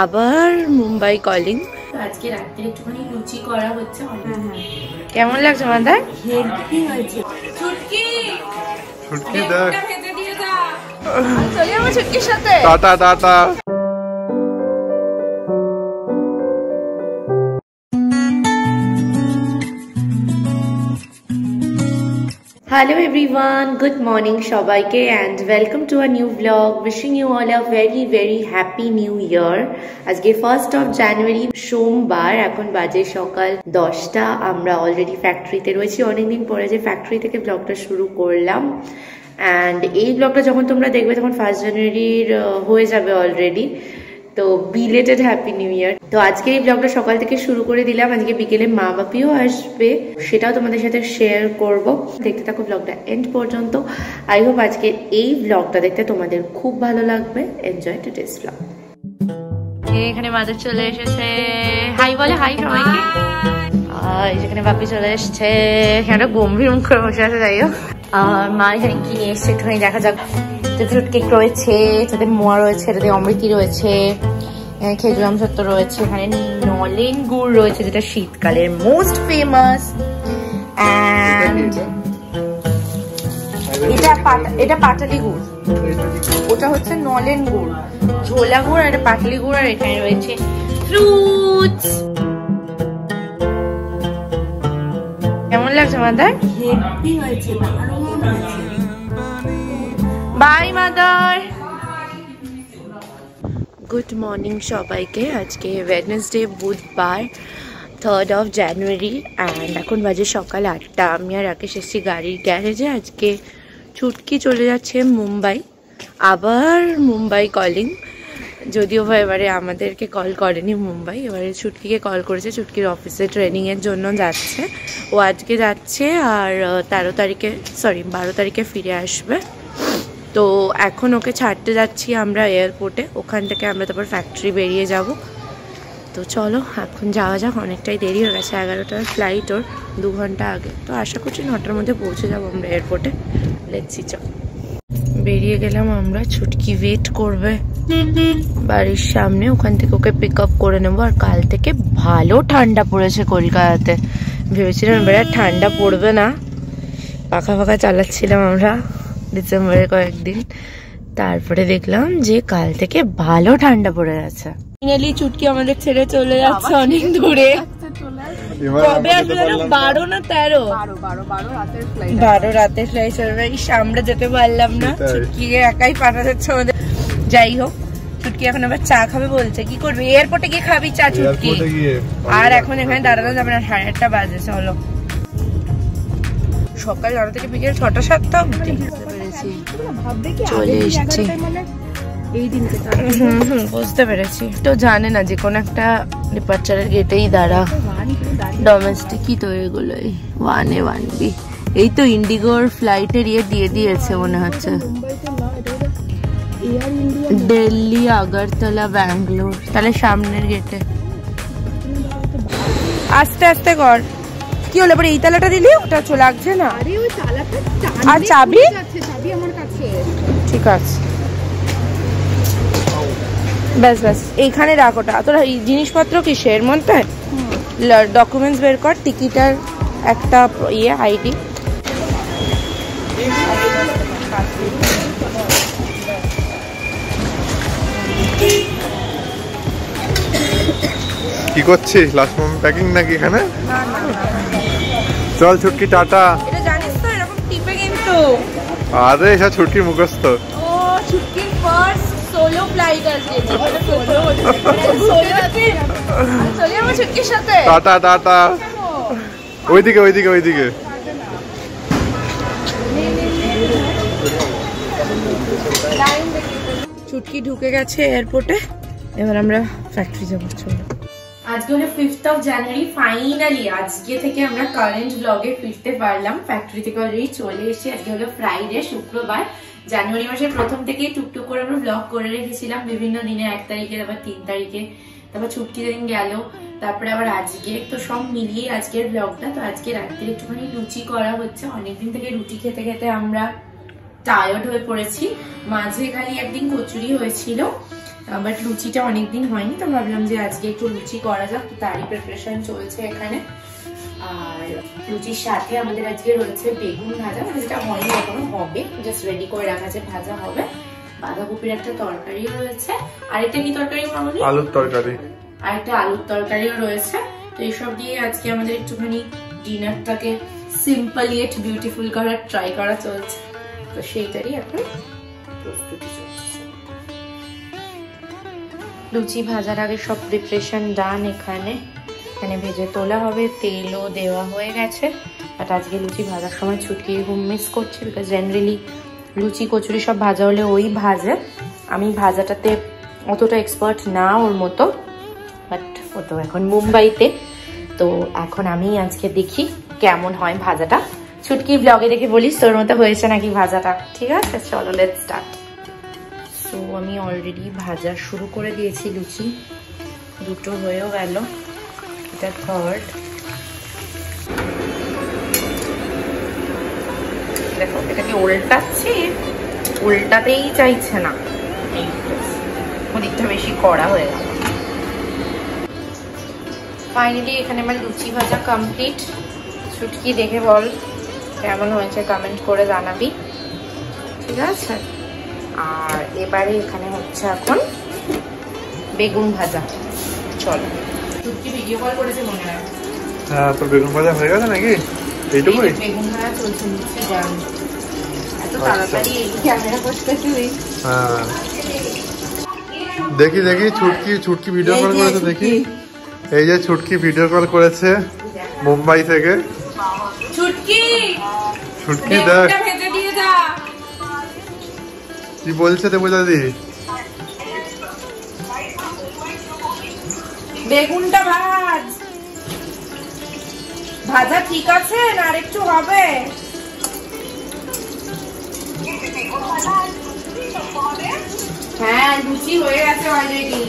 আবার মুম্বাই কলিং। আজকে রাত্রে একটুখানি লুচি করা হচ্ছে। কেমন লাগছে মাদার? হেভি হয়েছে। ছুটকি ছুটকি দেখ খেতে দিয়ে যা। চলে আমার ছুটকির সাথে। Tata tata. Hello everyone, good morning সবাইকে and welcome to a new vlog. Wishing you all a very happy new year. আজকে 1st of January সোমবার, এখন বাজে সকাল 10টা। আমরা অলরেডি ফ্যাক্টরিতে রয়েছি। অনেকদিন পরে যে ফ্যাক্টরি থেকে ব্লগটা শুরু করলাম and এই ব্লগটা যখন তোমরা দেখবে তখন 1st জানুয়ারির হয়ে যাবে অলরেডি। তো বিলেটেড হ্যাপি নিউ ইয়ার। তো আজকে এই ব্লগটা সকাল থেকে শুরু করে দিলাম। আজকে বিকেলে মা বাপিও আসবে, সেটাও তোমাদের সাথে শেয়ার করব। দেখতে থাকো ব্লগটা এন্ড পর্যন্ত। আই হোপ আজকে এই ব্লগটা দেখতে তোমাদের খুব ভালো লাগবে। Enjoy today's blog. এখানে মাদার চলে এসেছে, হাই বলে হাই সবাইকে। যেখানে বাপি চলে এসছে, এখানে গম্ভীর মুখ করে বসে আছে। যাই হোক, আর মা এখানে কি নিয়ে এসছে একটুখানি দেখা যাক। ফ্রুট কেক রয়েছে, এটাতে মোয়া রয়েছে, এটাতে অমৃতি রয়েছে, খেজুর আমসত্ব রয়েছে, এখানে নলেন গুড় রয়েছে যেটা শীতকালের মোস্ট ফেমাস। এটা পাটালি গুড়, ওটা হচ্ছে নলেন গুড়, ঝোলা গুড়, আর এটা পাটালি গুড়। আর এখানে রয়েছে ফ্রুটস। কেমন লাগছে মাদার? হেভি হয়েছে, দারুণ হয়েছে। By mother. গুড মর্নিং সবাইকে। আজকে ওয়েডনেসডে, বুধবার 3rd of January অ্যান্ড এখন বাজে সকাল 8টা। আমি আর রাকেশ এসেছি গাড়ির গ্যারেজে। আজকে ছুটকি চলে যাচ্ছে মুম্বাই, আবার মুম্বাই কলিং। যদিও বা এবারে আমাদেরকে কল করেনি মুম্বাই, এবারে ছুটকিকে কল করেছে। ছুটকির অফিসে ট্রেনিংয়ের জন্য যাচ্ছে ও, আজকে যাচ্ছে আর 12 তারিখে ফিরে আসবে। তো এখন ওকে ছাড়তে যাচ্ছি আমরা এয়ারপোর্টে, ওখান থেকে আমরা তারপর ফ্যাক্টরি বেরিয়ে যাব। তো চলো এখন যাওয়া যাক, অনেকটাই দেরি হয়ে গেছে। 11টার ফ্লাইট ওর, 2 ঘন্টা আগে। তো আশা করছি 9টার মধ্যে পৌঁছে যাবো আমরা এয়ারপোর্টে। লেটস সি, চলো বেরিয়ে গেলাম আমরা। ছুটকি ওয়েট করবে বাড়ির সামনে, ওখান থেকে ওকে পিক আপ করে নেবো। আর কাল থেকে ভালো ঠান্ডা পড়েছে কলকাতাতে। ভেবেছিলাম এবারে ঠান্ডা পড়বে না, পাখা চালাচ্ছিলাম আমরা ডিসেম্বরের কয়েকদিন, তারপরে দেখলাম যে কাল থেকে ভালো ঠান্ডা পড়ে গেছে। ফাইনালি ছুটকি আমাদের ছেড়ে চলে যাচ্ছে অনেক দূরে। কবে আসবে জানো? 12 না 13? 12 রাতের ফ্লাইট চলবে। আমরা যেতে পারলাম না, ছুটকিকে একাই পাঠা যাচ্ছে আমাদের। যাই হোক, ছুটকি এখন আবার চা খাবে বলছে। কি করবি? এয়ারপোর্টে গিয়ে খাবি চা ছুটকি? আর এখন এখানে দাঁড়ানো যাবে না, 8:30 বাজে। চলো সকাল 9টা থেকে বিকেল 6টা 7টা অবধি চলে এসেছি। বুঝতে পেরেছি। তো জানে না যে কোনো একটা ডিপার্চারের গেটেই দাঁড়া। ডোমেস্টিকই তো এগুলোই, 1A 1B। এই তো ইন্ডিগোর ফ্লাইটের দিয়ে দিয়েছে মনে হচ্ছে। দিল্লি, আগরতলা, ব্যাঙ্গালোর। তাহলে সামনের গেটে। আস্তে আস্তে কর। কি হলো পরে? এই তালাটা দিলি, ওটা চলে লাগছে না। আর চাবি? আমার কাছে। ঠিক আছে, ব্যাস এইখানে রাখ ওটা। তোর জিনিসপত্র কিসের মধ্যে? ডকুমেন্টস বের কর, টিকিট আর একটা আইডি। কি করছিস? লাস্ট মোমেন্ট প্যাকিং নাকি এখানে? চল ছুটকি, টাটা। এটা জানিস তো এরকম টিপে কিন্তু। আরে এসব ছুটকির মুখস্থ। ও ছুটকির ফার্স্ট সোলো ফ্লাইট আজকে। চলে আমার ছুটকির সাথে। Tata tata. ওইদিকে। ছুটকি ঢুকে গেছে এয়ারপোর্টে, এবার আমরা ফ্যাক্টরি যাবো। চলো, আজকে হলো 5th of January। ফাইনালি আজকে থেকে আমরা কারেন্ট ব্লগে ফিরতে পারলাম। ফ্যাক্টরি থেকে অলরেডি চলে এসেছি। আজকে হলো ফ্রাইডে, শুক্রবার। জানুয়ারি মাসের প্রথম থেকেই টুকটুক করে আমরা ব্লগ করে রেখেছিলাম বিভিন্ন দিনে, 1 তারিখে, তারপর 3 তারিখে, তারপর ছুটকি দিন গেল, তারপরে আবার আজকে। তো সব মিলিয়ে আজকের ব্লগটা। তো আজকে রাত্রে একটুখানি লুচি করা হচ্ছে। অনেকদিন থেকে রুটি খেতে আমরা টায়ার্ড হয়ে পড়েছি। মাঝে খালি একদিন কচুরি হয়েছিল, বাট লুচিটা অনেকদিন হয়নি, তো ভাবলাম যে আজকে একটু লুচি করা যাক, তারই প্রিপারেশন চলছে এখানে। আর লুচির সাথে আমাদের আজকে রয়েছে বেগুন ভাজা, মানে যেটা হয়নি এখনো, হবে, জাস্ট রেডি করে রাখা আছে, ভাজা হবে। বাঁধাকপির একটা তরকারি রয়েছে, আরেকটা কি তরকারি মামনি? আলুর তরকারি। আরেকটা আলুর তরকারিও রয়েছে। তো এইসব দিয়ে আজকে আমাদের একটুখানি ডিনারটাকে সিম্পল ইয়েট বিউটিফুল করার ট্রাই করা চলছে, তো সেইটারই এখন প্রস্তুতি চলছে। লুচি ভাজার আগে সব প্রিপারেশন ডান। এখানে ভেজে তোলা হবে, তেলও দেওয়া হয়ে গেছে। বাট আজকে লুচি ভাজার সময় ছুটকি ঘুম মিস করছে, বিকজ জেনারেলি লুচি কচুরি সব ভাজা হলে ওই ভাজে, আমি ভাজাটাতে অতটা এক্সপার্ট না ওর মতো, বাট ও তো এখন মুম্বাইতে, তো এখন আমি আজকে দেখি কেমন হয় ভাজাটা। ছুটকি ব্লগে দেখে বলিস তোর মতো হয়েছে নাকি ভাজাটা, ঠিক আছে? চলো লেটস স্টার্ট। সো আমি অলরেডি ভাজা শুরু করে দিয়েছি লুচি, দুটো হয়েও গেল, এটা থার্ড। দেখো এটাকে উল্টাচ্ছি, উল্টাতেই চাইছে না, ওদিকটা বেশি কড়া হয়ে গেল। ফাইনালি এখানে আমার লুচি ভাজা কমপ্লিট। ছুটকি দেখে বল কেমন হয়েছে, কমেন্ট করে জানাবি, ঠিক আছে? আর এবারে এখানে হচ্ছে এখন বেগুন ভাজা। চলো, ছুটকি ভিডিও কল করেছে মনে হয়। হ্যাঁ, তোর বেগুন ভাজা হয়ে গেছে নাকি? এইটুকুই বেগুন ভাজা চলছে, লুচি ডান। এত তাড়াতাড়ি এই ক্যামেরা করতে তুই? হ্যাঁ, দেখি দেখি ছুটকি ভিডিও কল করেছে, দেখি। এই যে ছুটকি ভিডিও কল করেছে মুম্বাই থেকে। ছুটকি দেখ কি বলছে, দেবো দাদি। বেগুনটা ভাজা ঠিক আছে না আরেকটু হবে? হ্যাঁ, লুচি হয়ে গেছে অলরেডি,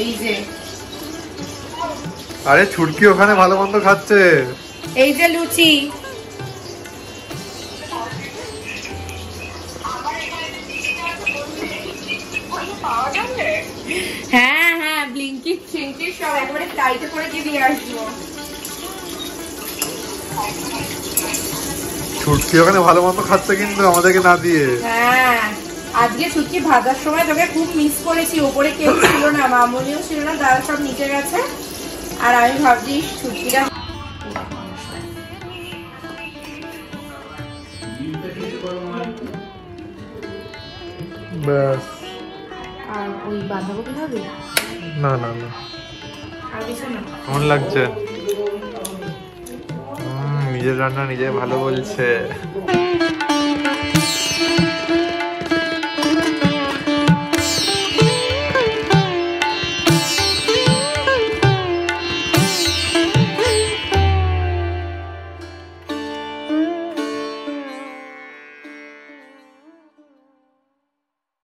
এই যে। আরে ছুটকি ওখানে ভালো মন্দ খাচ্ছে, এই যে লুচি। হ্যাঁ হ্যাঁ, ব্লিঙ্কিট ফ্লিঙ্কিট সব একবারে ফ্লাইটে করে দিয়ে আসবো। ছুটকি ওখানে ভালো মন্দ খাচ্ছে কিন্তু আমাদেরকে না দিয়ে। হ্যাঁ, আজকে ছুটকি ভাজার সময় তোকে খুব মিস করেছি, ওপরে কেউ ছিল না, মামুনিও ছিল না, তারা সব নিচে গেছে। আর আমি ভাবছি ছুটকিটা ব্যাস। আর ওই বাঁধাকপি হবে না না না, আর কিছু না। কেমন লাগছে? নিজের রান্না নিজে ভালো বলছে।